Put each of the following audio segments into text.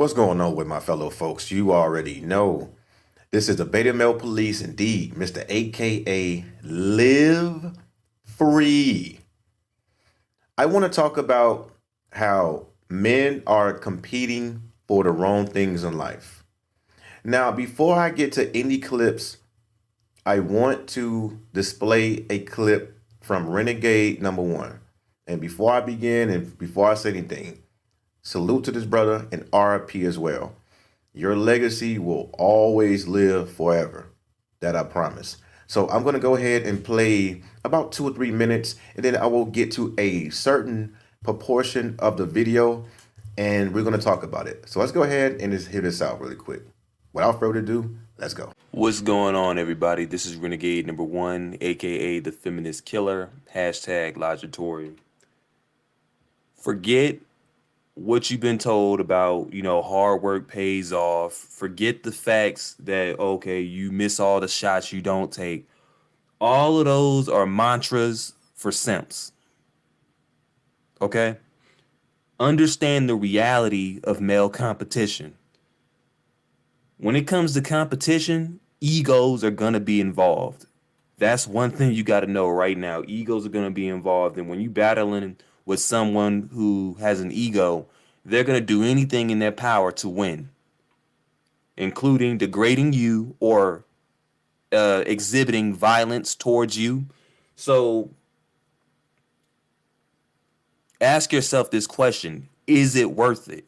What's going on with my fellow folks? You already know this is the Beta Male Police, indeed, Mr. AKA Live Free. I want to talk about how men are competing for the wrong things in life. Now, before I get to any clips, I want to display a clip from Renegade number one. And before I begin and before I say anything, salute to this brother and RIP as well. Your legacy will always live forever. That I promise. So I'm going to go ahead and play about 2 or 3 minutes, and then I will get to a certain proportion of the video, and we're going to talk about it. So let's go ahead and just hear this out really quick. Without further ado, let's go. What's going on, everybody? This is Renegade number one, aka the Feminist Killer, hashtag Logitory. Forget what you've been told about, hard work pays off. Forget the facts that, okay, you miss all the shots you don't take. All of those are mantras for simps. Okay? Understand the reality of male competition. When it comes to competition, egos are going to be involved. That's one thing you got to know right now. Egos are going to be involved. And when you battling with someone who has an ego, they're going to do anything in their power to win, including degrading you or exhibiting violence towards you. So ask yourself this question: is it worth it?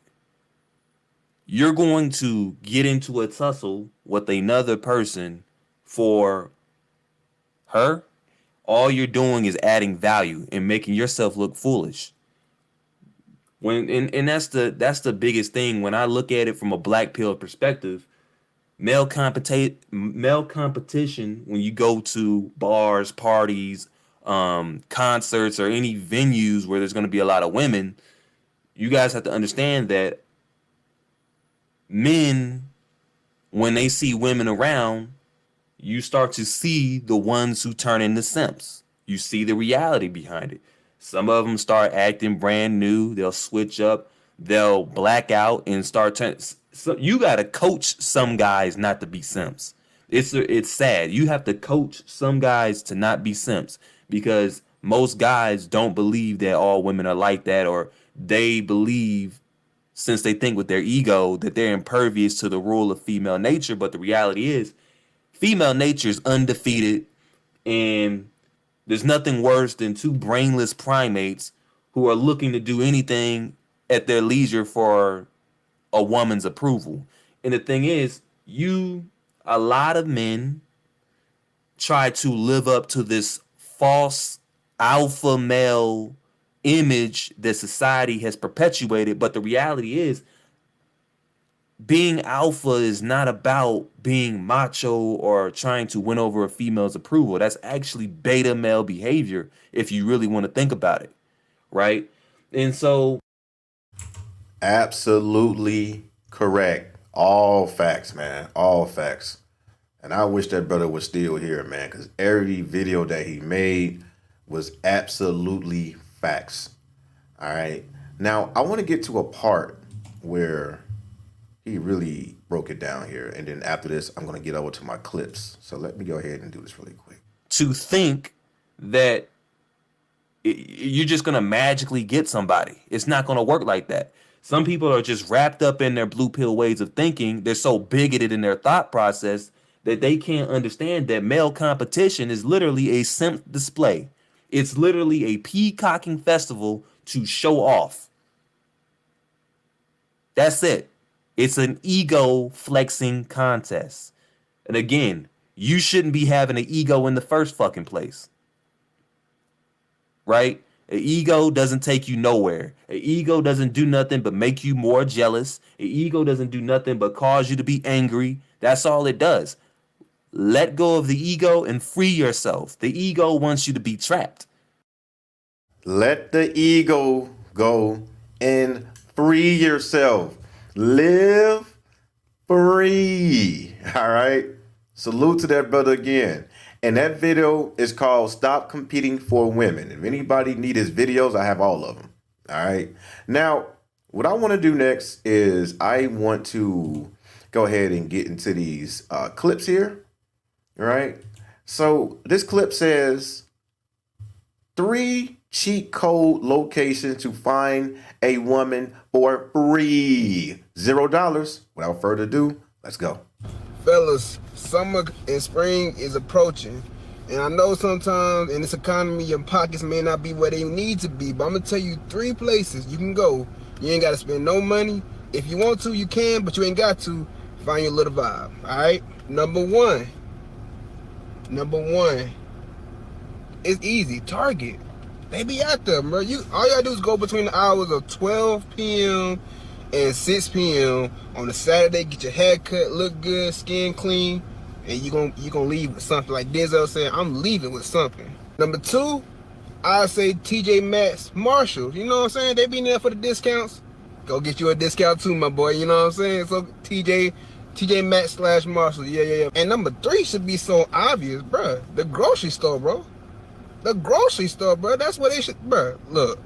You're going to get into a tussle with another person for her. All you're doing is adding value and making yourself look foolish. And that's the biggest thing when I look at it from a black pill perspective. Male competition, when you go to bars, parties, concerts, or any venues where there's going to be a lot of women, you guys have to understand that men, when they see women around, you start to see the ones who turn into simps. You see the reality behind it. Some of them start acting brand new. They'll switch up. They'll black out and start turning. So you got to coach some guys not to be simps. It's sad. You have to coach some guys to not be simps because most guys don't believe that all women are like that, or they believe, since they think with their ego, that they're impervious to the rule of female nature. But the reality is, female nature is undefeated, and there's nothing worse than two brainless primates who are looking to do anything at their leisure for a woman's approval. And the thing is, a lot of men try to live up to this false alpha male image that society has perpetuated. But the reality is, being alpha is not about being macho or trying to win over a female's approval. That's actually beta male behavior if you really want to think about it, right? And so, Absolutely correct. All facts, man. All facts. And I wish that brother was still here, man, because every video that he made was absolutely facts. All right. Now, I want to get to a part where he really broke it down here. And then after this, I'm going to get over to my clips. So let me go ahead and do this really quick. to think that you're just going to magically get somebody. It's not going to work like that. Some people are just wrapped up in their blue pill ways of thinking. They're so bigoted in their thought process that they can't understand that male competition is literally a simp display. It's literally a peacocking festival to show off. That's it. It's an ego flexing contest. And again, you shouldn't be having an ego in the first fucking place. Right? An ego doesn't take you nowhere. An ego doesn't do nothing but make you more jealous. An ego doesn't do nothing but cause you to be angry. That's all it does. Let go of the ego and free yourself. The ego wants you to be trapped. Let the ego go and free yourself. Live free. All right. Salute to that brother again. And that video is called Stop Competing for Women. If anybody need his videos, I have all of them. All right. Now, what I want to do next is I want to go ahead and get into these clips here. All right. So this clip says 3 cheat code locations to find a woman for free. $0. Without further ado, let's go. Fellas, summer and spring is approaching. And I know sometimes in this economy, your pockets may not be where they need to be, but I'm gonna tell you 3 places you can go. You ain't gotta spend no money. If you want to, you can, but you ain't got to. Find your little vibe, all right? Number one, it's easy. Target. They be out there, bro. All you gotta do is go between the hours of 12 p.m. and 6 p.m. on a Saturday. Get your hair cut, look good, skin clean, and you gonna leave with something. Like Denzel said, I'm leaving with something. Number 2, I say TJ Maxx, Marshalls. You know what I'm saying? They be there for the discounts. Go get you a discount too, my boy. You know what I'm saying? So TJ Maxx / Marshall. Yeah. And number 3 should be so obvious, bro. The grocery store, bro. The grocery store, bro. That's what they should, bro. Look.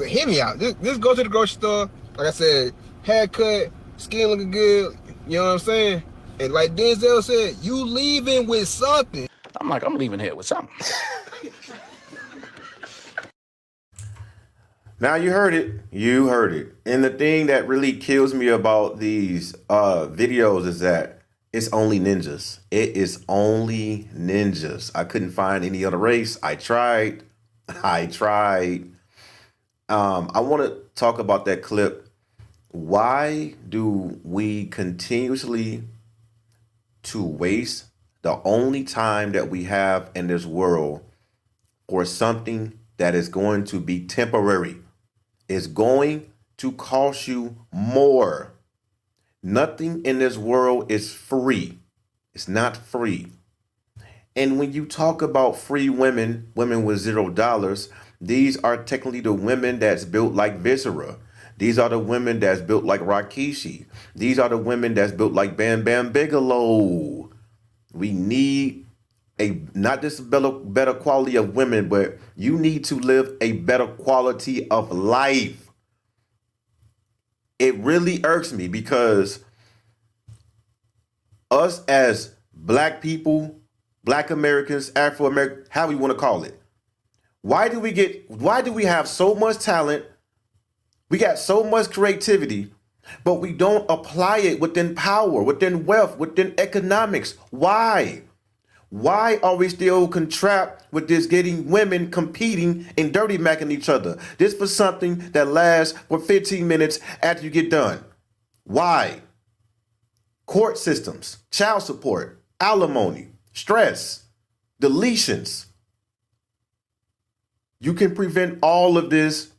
Hear me out. Just go to the grocery store. Like I said, haircut, skin looking good. You know what I'm saying? And like Denzel said, you leaving with something. I'm leaving here with something. Now you heard it. You heard it. And the thing that really kills me about these videos is that it's only ninjas. It is only ninjas. I couldn't find any other race. I tried. I want to talk about that clip. Why do we continuously to waste the only time that we have in this world for something that is going to be temporary? Is going to cost you more. Nothing in this world is free. It's not free. And when you talk about free women with $0, these are technically the women that's built like Viscera. These are the women that's built like Rikishi. These are the women that's built like Bam Bam Bigelow. We need not just better quality of women, but you need to live a better quality of life. It really irks me because us as black people, black Americans, Afro-Americans, how we want to call it, why do we have so much talent? We got so much creativity, but we don't apply it within power, within wealth, within economics. Why? Why are we still trapped with this getting women competing and dirty macking each other? This for something that lasts for 15 minutes after you get done. Why? Court systems, child support, alimony, stress, deletions. You can prevent all of this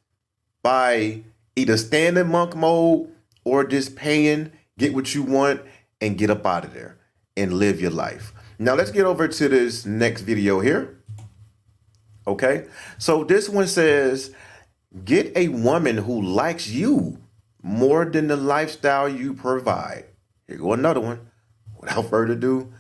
by either staying in monk mode or just paying, get what you want, and get up out of there and live your life. Now let's get over to this next video here. Okay, so this one says, get a woman who likes you more than the lifestyle you provide. Here go another one. Without further ado,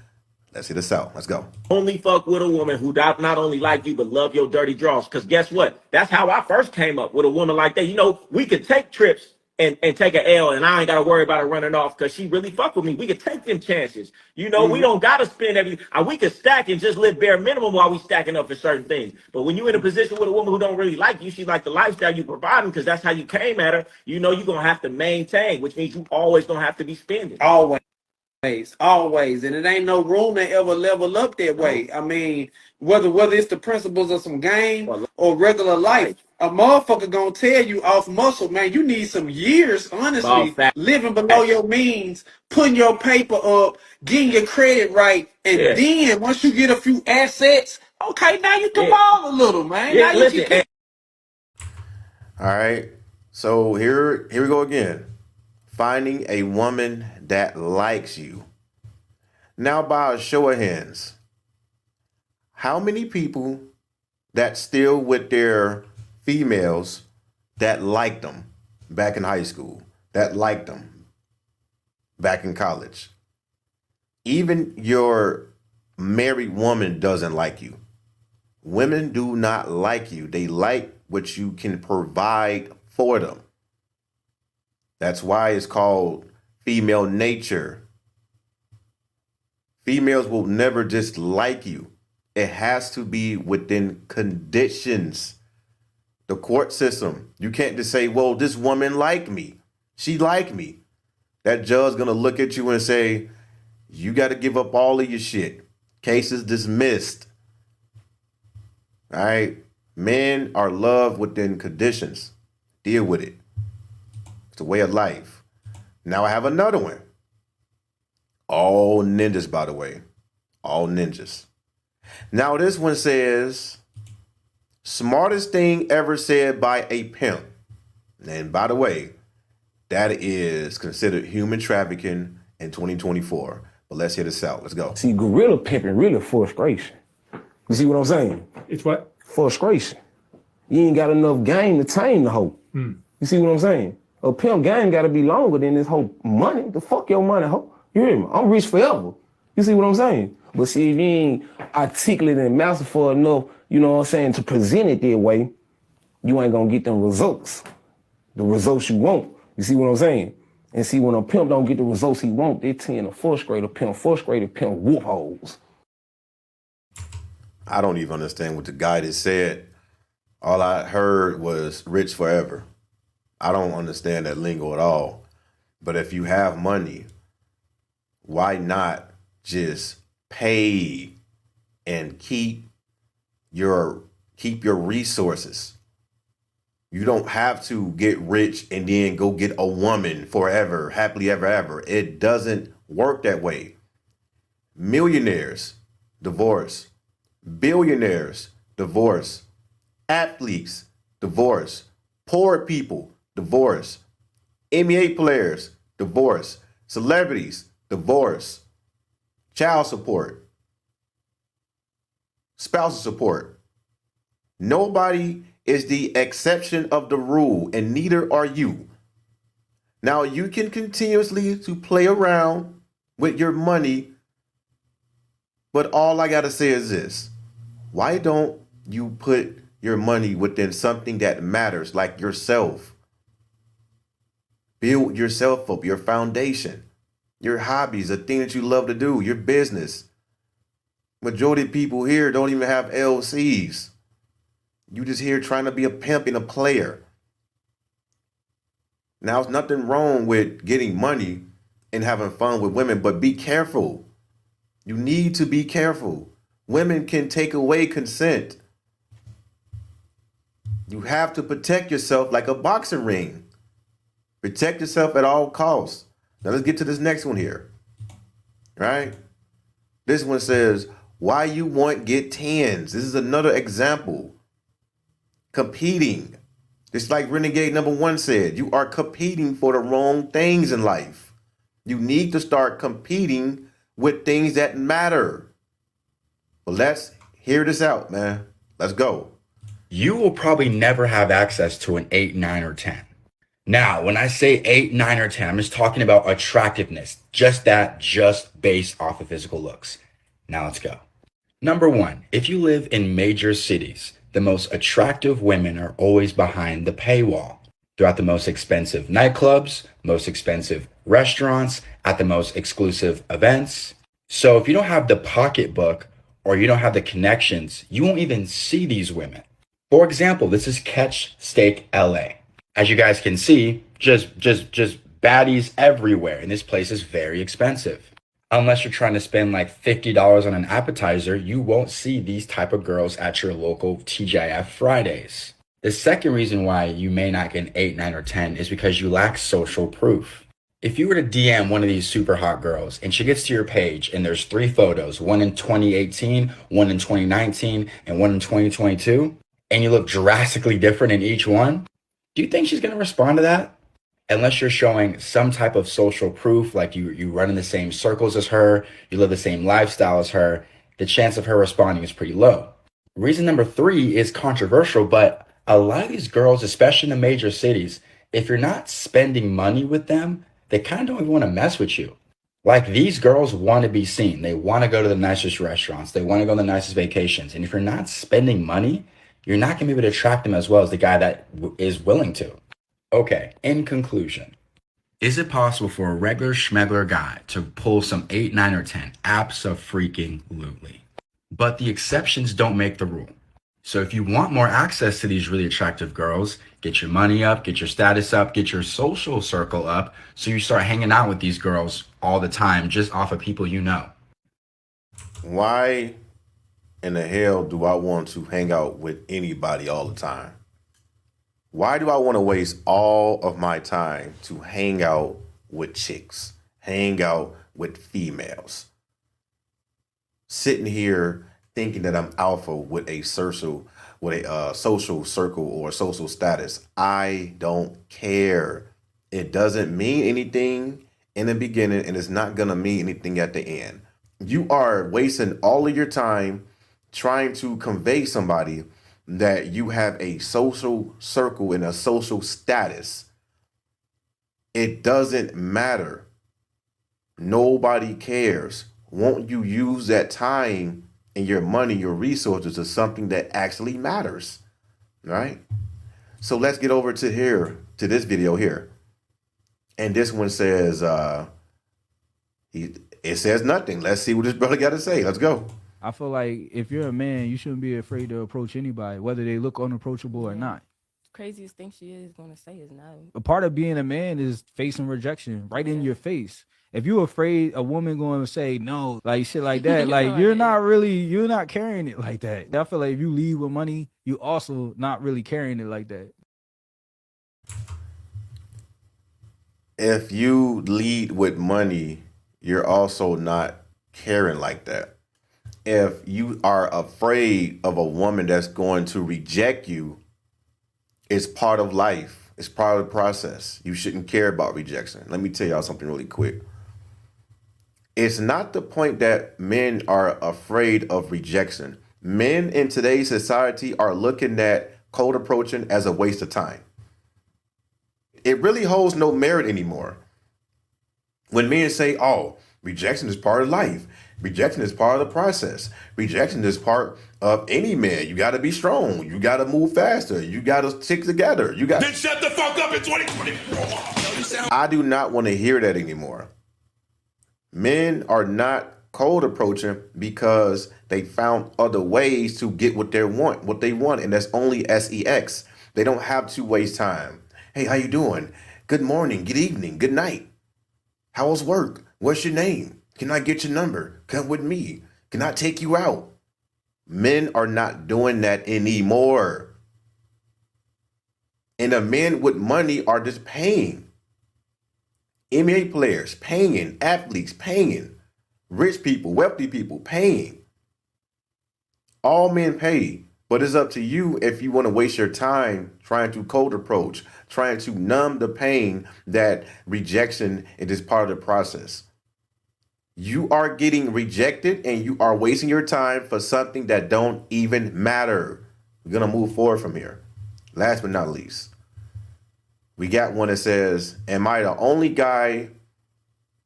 let's hit this out. Let's go. Only fuck with a woman who not only like you, but love your dirty draws. Because guess what? That's how I first came up with a woman like that. You know, we could take trips and take an L, and I ain't got to worry about her running off because she really fuck with me. We could take them chances. You know, we don't got to spend everything. We could stack and just live bare minimum while we stacking up for certain things. But when you're in a position with a woman who don't really like you, she like the lifestyle you providing because that's how you came at her. You know, you're going to have to maintain, which means you always going to have to be spending. Always. And it ain't no room to ever level up that way. I mean, whether it's the principles of some game or regular life, a motherfucker gonna tell you off muscle, man, you need some years, honestly, living below your means, putting your paper up, getting your credit right, and then once you get a few assets, okay, now you can ball a little, man. Now you can. All right, so here we go again. Finding a woman that likes you. Now, by a show of hands, how many people that still with their females that liked them back in high school, that liked them back in college? Even your married woman doesn't like you. Women do not like you. They like what you can provide for them. That's why it's called female nature. Females will never just like you. It has to be within conditions. The court system, you can't just say, well, this woman liked me. She liked me. That judge gonna look at you and say, you got to give up all of your shit. Case is dismissed. All right? Men are loved within conditions. Deal with it. It's a way of life. Now I have another one. All ninjas, by the way. All ninjas. Now this one says, smartest thing ever said by a pimp. And by the way, that is considered human trafficking in 2024. But let's hear this out. Let's go. See, gorilla pimping really frustration. You see what I'm saying? It's what? Frustration. You ain't got enough game to tame the hoe. You see what I'm saying? A pimp game gotta be longer than this whole money. The fuck your money, hoe? You hear me? I'm rich forever. You see what I'm saying? But see, if you ain't articulate and masterful enough, you know what I'm saying, to present it that way, you ain't gonna get them results. The results you want. You see what I'm saying? And see, when a pimp don't get the results he want, they tend to frustrate a pimp. Frustrated pimp whoop holes. I don't even understand what the guy just said. All I heard was rich forever. I don't understand that lingo at all. But if you have money, why not just pay and keep your resources? You don't have to get rich and then go get a woman forever, happily ever after. It doesn't work that way. Millionaires, divorce. Billionaires, divorce. Athletes, divorce. Poor people, divorce. NBA players, divorce. Celebrities, divorce. Child support. Spousal support. Nobody is the exception of the rule, and neither are you. Now, you can continuously to play around with your money, but all I gotta say is this. Why don't you put your money within something that matters, like yourself? Build yourself up, your foundation, your hobbies, the thing that you love to do, your business. Majority of people here don't even have LCs. You just here trying to be a pimp and a player. Now, there's nothing wrong with getting money and having fun with women, but be careful. You need to be careful. Women can take away consent. You have to protect yourself like a boxing ring. Protect yourself at all costs. Now let's get to this next one here. Right? This one says, why you want get tens. This is another example. Competing. Just like Renegade number 1 said, you are competing for the wrong things in life. You need to start competing with things that matter. But let's hear this out, man. Let's go. You will probably never have access to an 8, 9, or 10. Now, when I say 8, 9, or 10, I'm just talking about attractiveness. Just based off of physical looks. Now let's go. Number 1, if you live in major cities, the most attractive women are always behind the paywall. They're at the most expensive nightclubs, most expensive restaurants, at the most exclusive events. So if you don't have the pocketbook or you don't have the connections, you won't even see these women. For example, this is Catch Steak LA. As you guys can see, just baddies everywhere, and this place is very expensive. Unless you're trying to spend like $50 on an appetizer, you won't see these type of girls at your local TGIF Fridays. The second reason why you may not get an 8, 9, or 10 is because you lack social proof. If you were to DM one of these super hot girls and she gets to your page and there's 3 photos, one in 2018, one in 2019, and one in 2022, and you look drastically different in each one, do you think she's going to respond to that? Unless you're showing some type of social proof, like you run in the same circles as her, you live the same lifestyle as her, the chance of her responding is pretty low. Reason number 3 is controversial, but a lot of these girls, especially in the major cities, if you're not spending money with them, they kind of don't even want to mess with you. Like, these girls want to be seen. They want to go to the nicest restaurants. They want to go on the nicest vacations. And if you're not spending money, you're not going to be able to attract them as well as the guy that is willing to. Okay, in conclusion, is it possible for a regular schmegler guy to pull some 8, 9, or 10? Abso-freaking-lutely. But the exceptions don't make the rule. So if you want more access to these really attractive girls, get your money up, get your status up, get your social circle up, so you start hanging out with these girls all the time just off of people you know. Why in the hell do I want to hang out with anybody all the time? Why do I want to waste all of my time to hang out with chicks, hang out with females? Sitting here thinking that I'm alpha with a social circle or social status. I don't care. It doesn't mean anything in the beginning, and it's not gonna mean anything at the end. You are wasting all of your time trying to convey somebody that you have a social circle and a social status. It doesn't matter. Nobody cares. Won't you use that time and your money, your resources to something that actually matters, right? So let's get over to this video here. And this one says, it says nothing. Let's see what this brother got to say. Let's go. I feel like if you're a man, you shouldn't be afraid to approach anybody, whether they look unapproachable or not. Craziest thing she is going to say is no. A part of being a man is facing rejection right in your face. If you're afraid a woman going to say no, like shit like that, like you're not carrying it like that. I feel like if you lead with money, you also not really carrying it like that. If you lead with money, you're also not caring like that. If you are afraid of a woman that's going to reject you, it's part of life. It's part of the process. You shouldn't care about rejection. Let me tell y'all something really quick. It's not the point that men are afraid of rejection. Men in today's society are looking at cold approaching as a waste of time. It really holds no merit anymore. When men say, oh, rejection is part of life. Rejection is part of the process. Rejection is part of any man. You got to be strong. You got to move faster. You got to stick together. Then shut the fuck up in 2020. I do not want to hear that anymore. Men are not cold approaching because they found other ways to get what they want, and that's only sex. They don't have to waste time. Hey, how you doing? Good morning, good evening, good night. How's work? What's your name? Can I get your number? Come with me. Can I take you out? Men are not doing that anymore. And the men with money are just paying. NBA players paying, athletes paying, rich people, wealthy people paying. All men pay, but it's up to you if you want to waste your time trying to cold approach, trying to numb the pain that rejection is part of the process. You are getting rejected and you are wasting your time for something that don't even matter. We're going to move forward from here. Last but not least, we got one that says, am I the only guy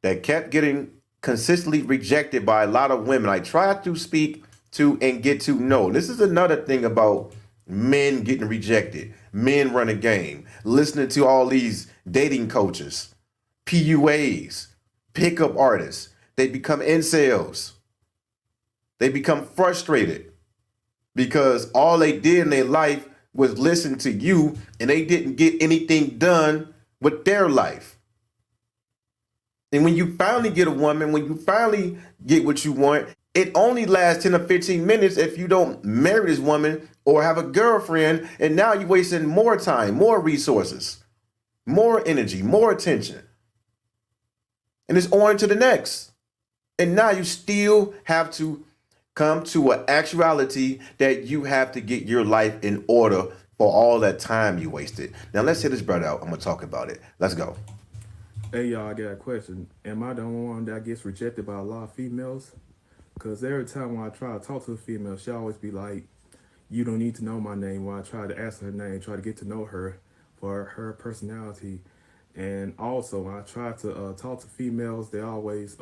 that kept getting consistently rejected by a lot of women I tried to speak to and get to know? This is another thing about men getting rejected. Men run a game, listening to all these dating coaches, PUAs, pickup artists. They become incels. They become frustrated because all they did in their life was listen to you and they didn't get anything done with their life. And when you finally get a woman, when you finally get what you want, it only lasts 10 or 15 minutes if you don't marry this woman or have a girlfriend, and now you're wasting more time, more resources, more energy, more attention. And it's on to the next. And now you still have to come to an actuality that you have to get your life in order for all that time you wasted. Now let's hit this brother out. I'm gonna talk about it. Let's go. Hey y'all, I got a question. Am I the only one that gets rejected by a lot of females? Because every time when I try to talk to a female, she always be like, you don't need to know my name. When I try to ask her name, try to get to know her for her personality. And also when I try to talk to females, they always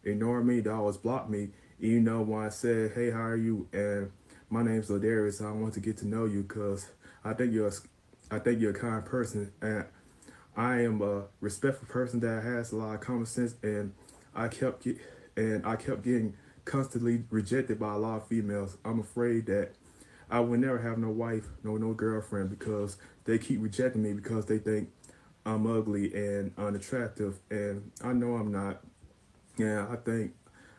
ignore me. They always block me. Even though when I said, hey, how are you? And my name's Ladarius. I want to get to know you because I think you're a kind person, and I am a respectful person that has a lot of common sense, and I kept getting constantly rejected by a lot of females. I'm afraid that I would never have no wife, no girlfriend, because they keep rejecting me because they think I'm ugly and unattractive, and I know I'm not. Yeah, I think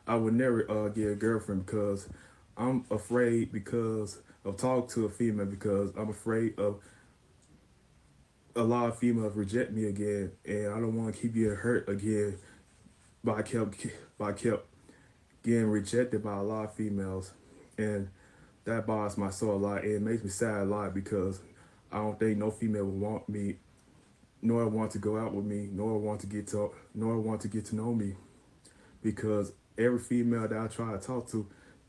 I would never get a girlfriend because I'm afraid because of talking to a female, because I'm afraid of a lot of females reject me again, and I don't want to keep getting hurt again. But I kept getting rejected by a lot of females, and that bothers my soul a lot. And it makes me sad a lot because I don't think no female would want me, nor want to go out with me, nor want to get to know me, because every female that I try to talk to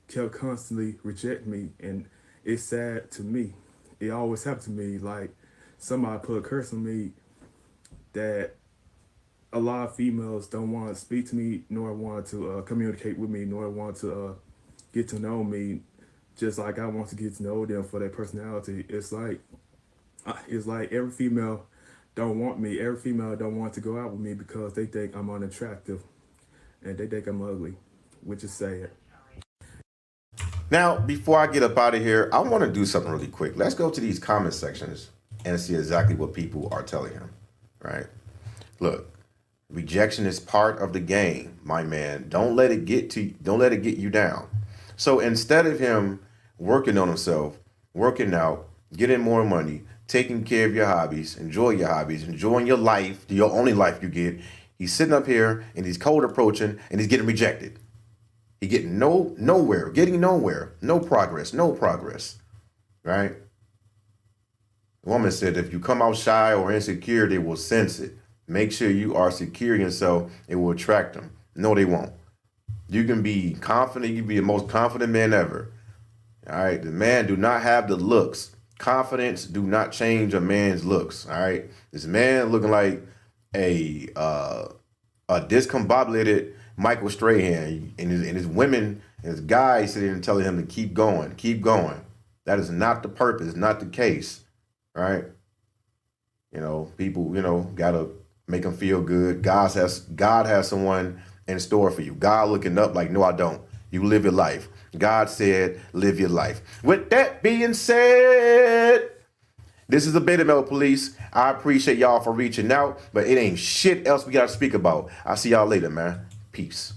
kept constantly rejecting me, and it's sad to me. It always happened to me, like somebody put a curse on me that a lot of females don't want to speak to me, nor want to communicate with me, nor want to get to know me, just like I want to get to know them for their personality. It's like every female don't want me. Every female don't want to go out with me because they think I'm unattractive and they think I'm ugly, which is sad. Now, before I get up out of here, I want to do something really quick. Let's go to these comment sections and see exactly what people are telling him, right? Look, rejection is part of the game, my man. Don't let it get you down. So instead of him working on himself, working out, getting more money, taking care of your hobbies, enjoying your life, your only life you get, he's sitting up here and he's cold approaching and he's getting rejected. He getting nowhere, no progress, right? The woman said, if you come out shy or insecure, they will sense it. Make sure you are secure in yourself. It will attract them. No, they won't. You can be confident. You can be the most confident man ever. All right. The man do not have the looks. Confidence do not change a man's looks. All right. This man looking like a discombobulated Michael Strahan, and his women and his guys sitting and telling him to keep going. That is not the purpose, not the case. Right. People, gotta make them feel good. God has someone in store for you. God looking up like, no, I don't. You live your life. God said, live your life. With that being said, this is the Beta Male Police. I appreciate y'all for reaching out, but it ain't shit else we gotta speak about. I'll see y'all later, man. Peace.